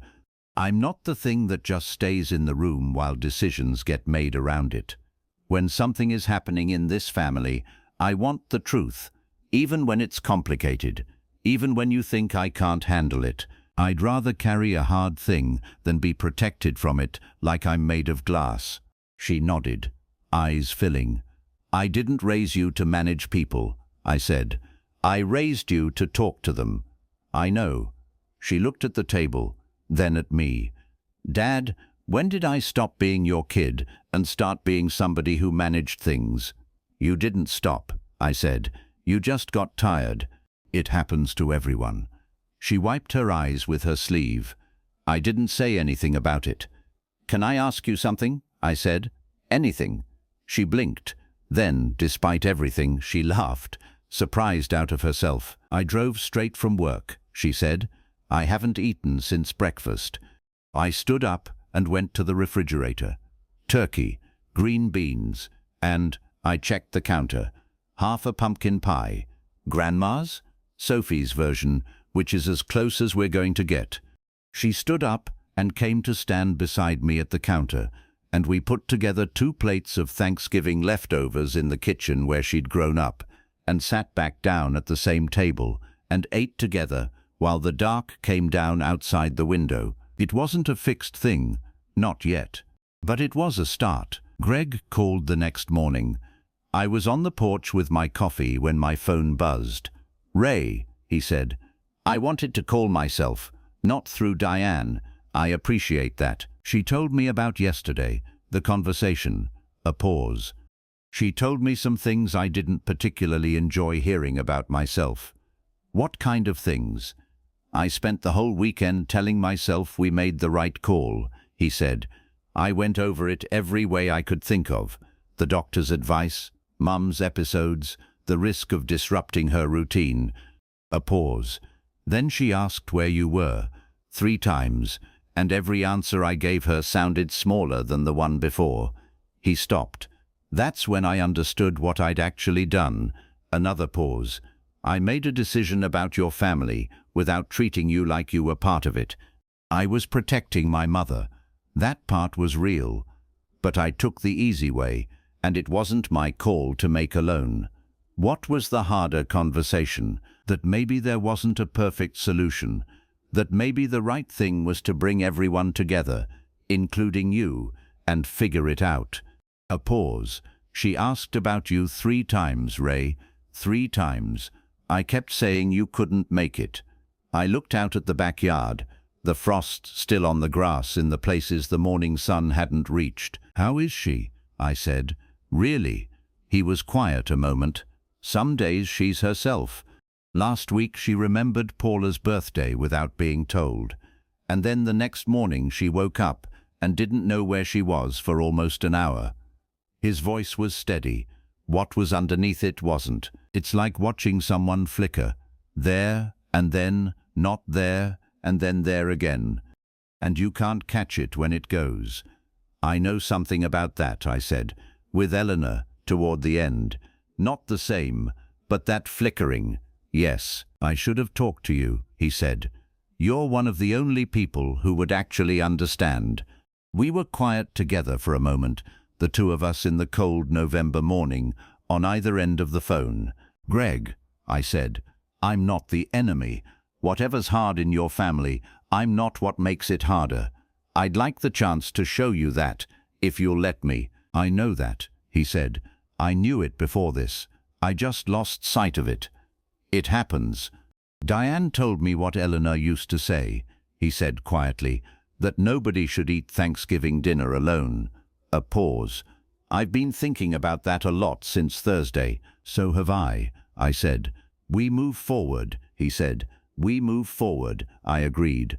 I'm not the thing that just stays in the room while decisions get made around it. When something is happening in this family, I want the truth, even when it's complicated, even when you think I can't handle it. I'd rather carry a hard thing than be protected from it like I'm made of glass." She nodded, eyes filling. "I didn't raise you to manage people," I said. "I raised you to talk to them." "I know." She looked at the table, then at me. "Dad, when did I stop being your kid and start being somebody who managed things?" "You didn't stop," I said. You just got tired. It happens to everyone. She wiped her eyes with her sleeve. I didn't say anything about it. Can I ask you something? I said. Anything. She blinked. Then, despite everything, she laughed, surprised out of herself. I drove straight from work, she said. I haven't eaten since breakfast. I stood up and went to the refrigerator. Turkey, green beans, and, I checked the counter, half a pumpkin pie. Grandma's? Sophie's version, which is as close as we're going to get. She stood up and came to stand beside me at the counter, and we put together 2 plates of Thanksgiving leftovers in the kitchen where she'd grown up, and sat back down at the same table and ate together while the dark came down outside the window. It wasn't a fixed thing, not yet. But it was a start. Greg called the next morning. I was on the porch with my coffee when my phone buzzed. Ray, he said. I wanted to call myself, not through Diane. I appreciate that. She told me about yesterday, the conversation, a pause. She told me some things I didn't particularly enjoy hearing about myself. What kind of things? I spent the whole weekend telling myself we made the right call, he said. I went over it every way I could think of. The doctor's advice, Mum's episodes, the risk of disrupting her routine. A pause. Then she asked where you were, 3 times, and every answer I gave her sounded smaller than the one before. He stopped. That's when I understood what I'd actually done. Another pause. I made a decision about your family without treating you like you were part of it. I was protecting my mother. That part was real. But I took the easy way, and it wasn't my call to make alone. What was the harder conversation? That maybe there wasn't a perfect solution. That maybe the right thing was to bring everyone together, including you, and figure it out. A pause. She asked about you 3 times, Ray. 3 times. I kept saying you couldn't make it. I looked out at the backyard, the frost still on the grass in the places the morning sun hadn't reached. How is she? I said. Really? He was quiet a moment. Some days she's herself. Last week she remembered Paula's birthday without being told. And then the next morning she woke up and didn't know where she was for almost an hour. His voice was steady. What was underneath it wasn't. It's like watching someone flicker. There, and then, not there, and then there again. And you can't catch it when it goes. I know something about that, I said, with Eleanor, toward the end. Not the same, but that flickering. Yes, I should have talked to you, he said. You're one of the only people who would actually understand. We were quiet together for a moment, the 2 of us in the cold November morning, on either end of the phone. Greg, I said, I'm not the enemy. Whatever's hard in your family, I'm not what makes it harder. I'd like the chance to show you that, if you'll let me. I know that, he said. I knew it before this. I just lost sight of it. It happens. Diane told me what Eleanor used to say, he said quietly, that nobody should eat Thanksgiving dinner alone. A pause. I've been thinking about that a lot since Thursday. So have I said. We move forward, he said. We move forward, I agreed.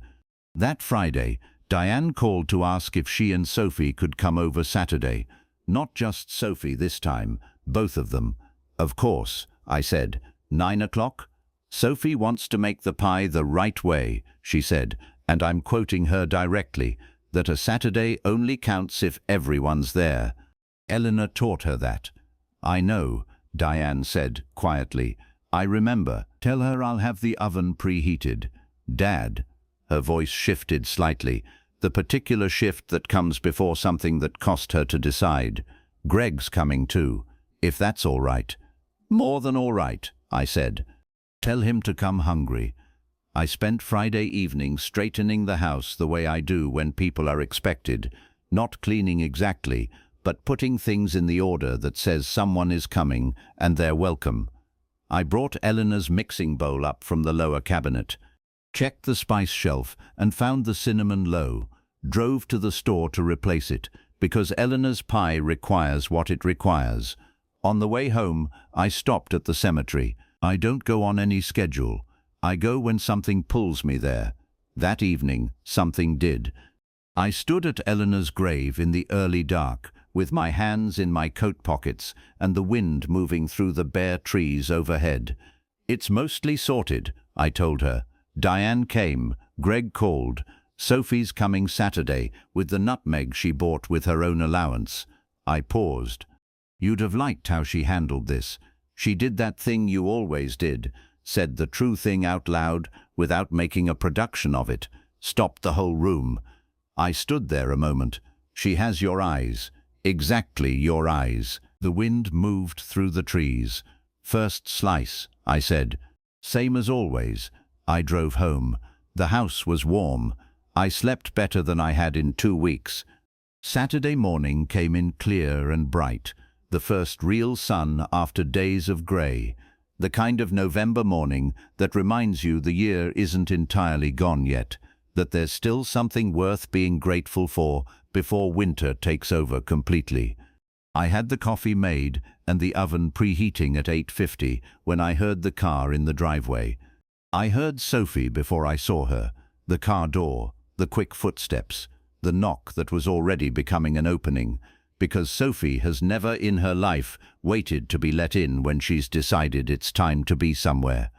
That Friday, Diane called to ask if she and Sophie could come over Saturday. Not just Sophie this time, both of them. Of course, I said. 9 o'clock? Sophie wants to make the pie the right way, she said, and I'm quoting her directly, that a Saturday only counts if everyone's there. Eleanor taught her that. I know, Diane said quietly. I remember. Tell her I'll have the oven preheated. Dad, her voice shifted slightly, the particular shift that comes before something that cost her to decide. Greg's coming too, if that's all right. More than all right, I said. Tell him to come hungry. I spent Friday evening straightening the house the way I do when people are expected, not cleaning exactly, but putting things in the order that says someone is coming and they're welcome. I brought Eleanor's mixing bowl up from the lower cabinet, checked the spice shelf and found the cinnamon low, drove to the store to replace it, because Eleanor's pie requires what it requires. On the way home, I stopped at the cemetery. I don't go on any schedule. I go when something pulls me there. That evening, something did. I stood at Eleanor's grave in the early dark, with my hands in my coat pockets and the wind moving through the bare trees overhead. "It's mostly sorted," I told her. "Diane came, Greg called. Sophie's coming Saturday with the nutmeg she bought with her own allowance." I paused. "You'd have liked how she handled this. She did that thing you always did, said the true thing out loud without making a production of it, stopped the whole room." I stood there a moment. "She has your eyes. Exactly your eyes." The wind moved through the trees. "First slice," I said. "Same as always." I drove home. The house was warm. I slept better than I had in 2 weeks. Saturday morning came in clear and bright, the first real sun after days of grey, the kind of November morning that reminds you the year isn't entirely gone yet, that there's still something worth being grateful for before winter takes over completely. I had the coffee made and the oven preheating at 8:50 when I heard the car in the driveway. I heard Sophie before I saw her, the car door, the quick footsteps, the knock that was already becoming an opening, because Sophie has never in her life waited to be let in when she's decided it's time to be somewhere.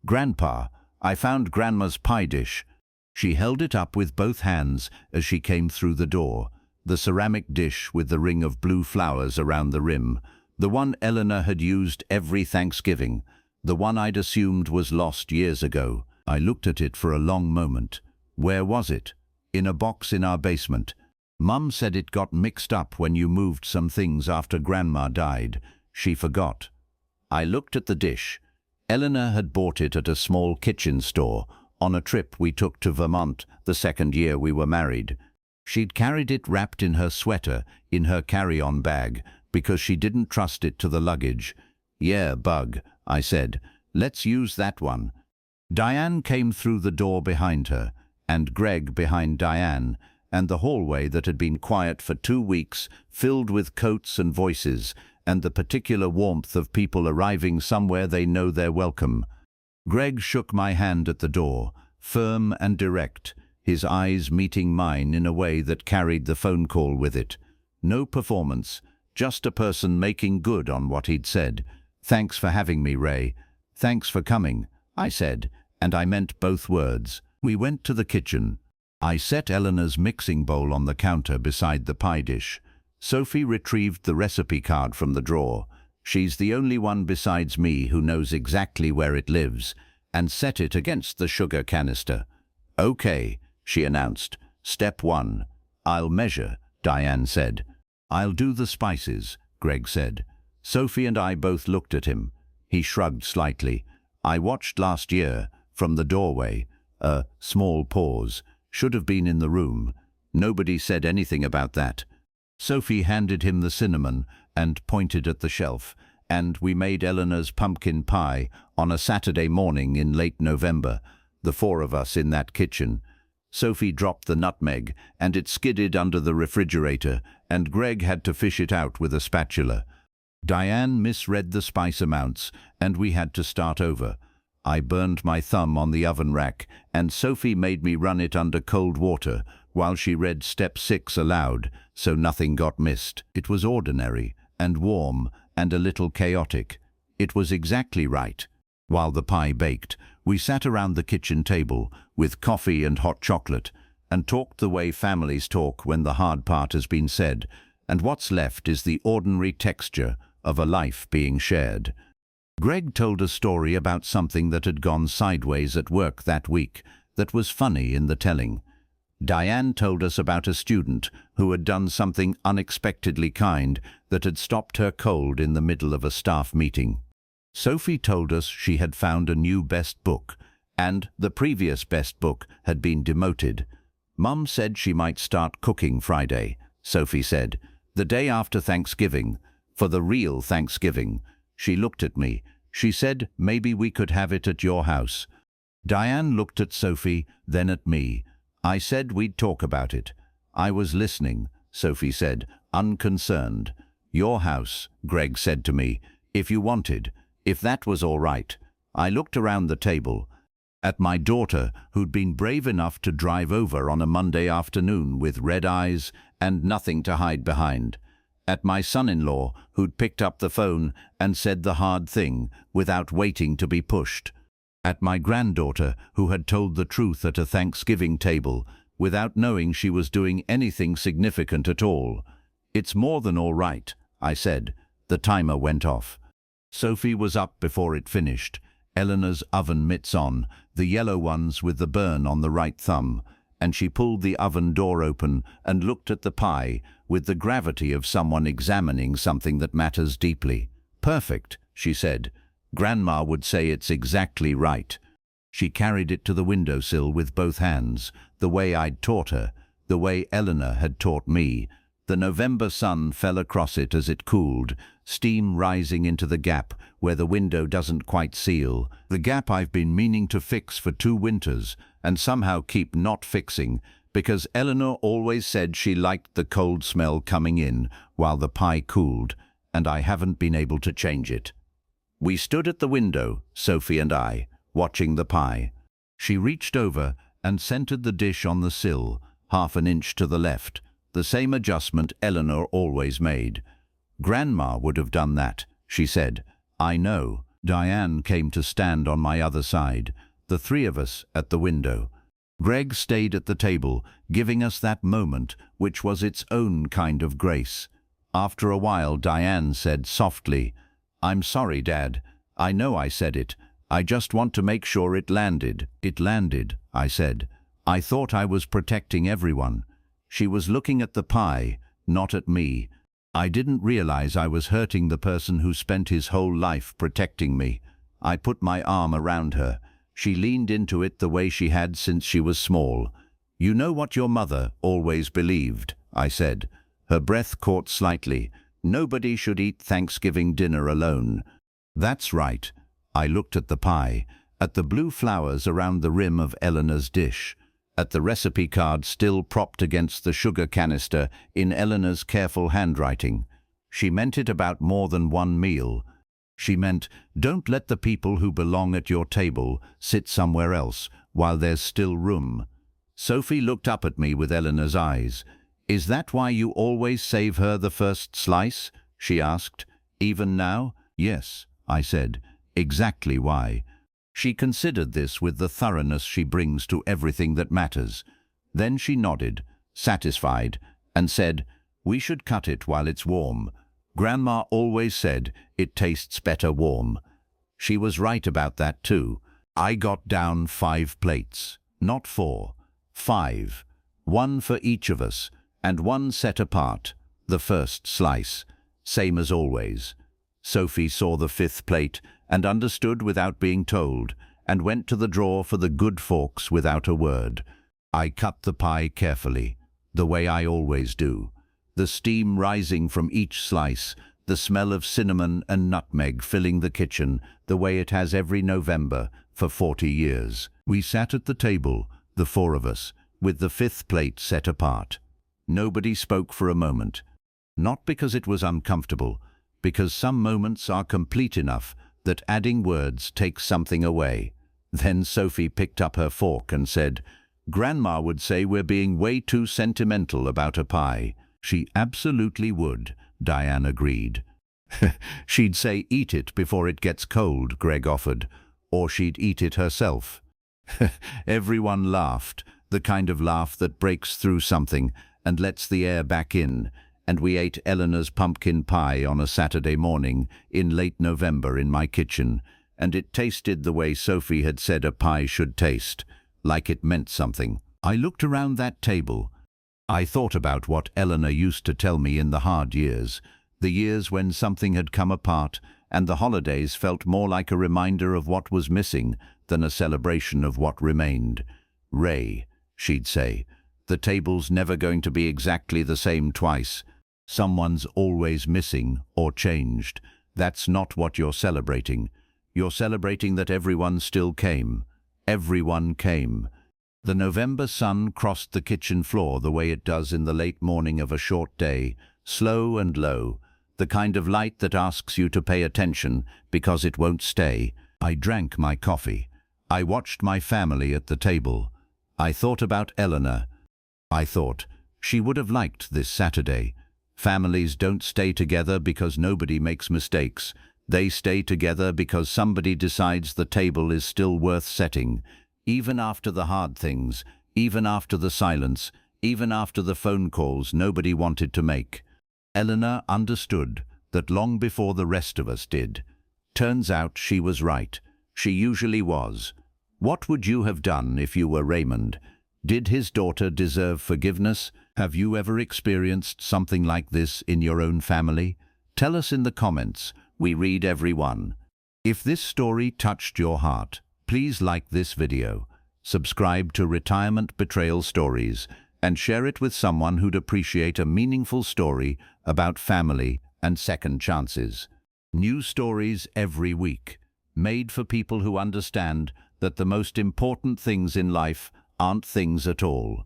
"Grandpa, I found Grandma's pie dish." She held it up with both hands as she came through the door, the ceramic dish with the ring of blue flowers around the rim, the one Eleanor had used every Thanksgiving, the one I'd assumed was lost years ago. I looked at it for a long moment. Where was it? In a box in our basement. Mum said it got mixed up when you moved some things after Grandma died. She forgot. I looked at the dish. Eleanor had bought it at a small kitchen store on a trip we took to Vermont the second year we were married. She'd carried it wrapped in her sweater in her carry-on bag because she didn't trust it to the luggage. "Yeah, Bug," I said. "Let's use that one." Diane came through the door behind her, and Greg behind Diane, and the hallway that had been quiet for 2 weeks, filled with coats and voices, and the particular warmth of people arriving somewhere they know they're welcome. Greg shook my hand at the door, firm and direct, his eyes meeting mine in a way that carried the phone call with it. No performance, just a person making good on what he'd said. "Thanks for having me, Ray." "Thanks for coming," I said, and I meant both words. We went to the kitchen. I set Eleanor's mixing bowl on the counter beside the pie dish. Sophie retrieved the recipe card from the drawer. She's the only one besides me who knows exactly where it lives, and set it against the sugar canister. "Okay," she announced. "Step 1. I'll measure," Diane said. "I'll do the spices," Greg said. Sophie and I both looked at him. He shrugged slightly. "I watched last year, from the doorway." A small pause. "Should have been in the room." Nobody said anything about that. Sophie handed him the cinnamon and pointed at the shelf, and we made Eleanor's pumpkin pie on a Saturday morning in late November, the 4 of us in that kitchen. Sophie dropped the nutmeg, and it skidded under the refrigerator, and Greg had to fish it out with a spatula. Diane misread the spice amounts, and we had to start over. I burned my thumb on the oven rack, and Sophie made me run it under cold water while she read step 6 aloud, so nothing got missed. It was ordinary and warm and a little chaotic. It was exactly right. While the pie baked, we sat around the kitchen table with coffee and hot chocolate and talked the way families talk when the hard part has been said, and what's left is the ordinary texture of a life being shared. Greg told a story about something that had gone sideways at work that week that was funny in the telling. Diane told us about a student who had done something unexpectedly kind that had stopped her cold in the middle of a staff meeting. Sophie told us she had found a new best book, and the previous best book had been demoted. Mum said she might start cooking Friday, Sophie said, the day after Thanksgiving, for the real Thanksgiving. She looked at me. She said maybe we could have it at your house. Diane looked at Sophie, then at me. I said we'd talk about it. I was listening, Sophie said, unconcerned. Your house, Greg said to me, if you wanted, if that was all right. I looked around the table. At my daughter, who'd been brave enough to drive over on a Monday afternoon with red eyes and nothing to hide behind. At my son-in-law, who'd picked up the phone and said the hard thing without waiting to be pushed. At my granddaughter, who had told the truth at a Thanksgiving table without knowing she was doing anything significant at all. It's more than all right, I said. The timer went off. Sophie was up before it finished. Eleanor's oven mitts on, the yellow ones with the burn on the right thumb, and she pulled the oven door open and looked at the pie with the gravity of someone examining something that matters deeply. Perfect, she said. Grandma would say it's exactly right. She carried it to the windowsill with both hands, the way I'd taught her, the way Eleanor had taught me. The November sun fell across it as it cooled, steam rising into the gap where the window doesn't quite seal, the gap I've been meaning to fix for 2 winters and somehow keep not fixing, because Eleanor always said she liked the cold smell coming in while the pie cooled, and I haven't been able to change it. We stood at the window, Sophie and I, watching the pie. She reached over and centered the dish on the sill, half an inch to the left, the same adjustment Eleanor always made. Grandma would have done that, she said. I know. Diane came to stand on my other side, the 3 of us at the window. Greg stayed at the table, giving us that moment, which was its own kind of grace. After a while, Diane said softly, I'm sorry, Dad. I know I said it. I just want to make sure it landed. It landed, I said. I thought I was protecting everyone. She was looking at the pie, not at me. I didn't realize I was hurting the person who spent his whole life protecting me. I put my arm around her. She leaned into it the way she had since she was small. You know what your mother always believed, I said. Her breath caught slightly. Nobody should eat Thanksgiving dinner alone. That's right. I looked at the pie, at the blue flowers around the rim of Eleanor's dish, at the recipe card still propped against the sugar canister in Eleanor's careful handwriting. She meant it about more than one meal. She meant, don't let the people who belong at your table sit somewhere else while there's still room. Sophie looked up at me with Eleanor's eyes. Is that why you always save her the first slice? She asked. Even now? Yes, I said. Exactly why. She considered this with the thoroughness she brings to everything that matters. Then she nodded, satisfied, and said, we should cut it while it's warm. Grandma always said it tastes better warm. She was right about that too. I got down 5 plates, not 4, 5. 1 for each of us, and 1 set apart, the first slice, same as always. Sophie saw the 5th plate and understood without being told, and went to the drawer for the good forks without a word. I cut the pie carefully, the way I always do. The steam rising from each slice, the smell of cinnamon and nutmeg filling the kitchen, the way it has every November for 40 years. We sat at the table, the 4 of us, with the 5th plate set apart. Nobody spoke for a moment. Not because it was uncomfortable, because some moments are complete enough that adding words takes something away. Then Sophie picked up her fork and said, Grandma would say we're being way too sentimental about a pie. She absolutely would, Diane agreed. She'd say eat it before it gets cold, Greg offered, or she'd eat it herself. Everyone laughed, the kind of laugh that breaks through something and lets the air back in, and we ate Eleanor's pumpkin pie on a Saturday morning in late November in my kitchen, and it tasted the way Sophie had said a pie should taste, like it meant something. I looked around that table. I thought about what Eleanor used to tell me in the hard years, the years when something had come apart and the holidays felt more like a reminder of what was missing than a celebration of what remained. Ray, she'd say, the table's never going to be exactly the same twice. Someone's always missing or changed. That's not what you're celebrating. You're celebrating that everyone still came. Everyone came. The November sun crossed the kitchen floor the way it does in the late morning of a short day, slow and low. the kind of light that asks you to pay attention because it won't stay. I drank my coffee. I watched my family at the table. I thought about Eleanor. I thought, she would have liked this Saturday. Families don't stay together because nobody makes mistakes. They stay together because somebody decides the table is still worth setting, even after the hard things, even after the silence, even after the phone calls nobody wanted to make. Eleanor understood that long before the rest of us did. Turns out she was right. She usually was. What would you have done if you were Raymond? Did his daughter deserve forgiveness? Have you ever experienced something like this in your own family? Tell us in the comments. We read every one. If this story touched your heart, please like this video, subscribe to Retirement Betrayal Stories, and share it with someone who'd appreciate a meaningful story about family and second chances. New stories every week, made for people who understand that the most important things in life aren't things at all.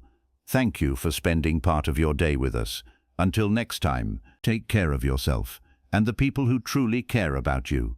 Thank you for spending part of your day with us. Until next time, take care of yourself and the people who truly care about you.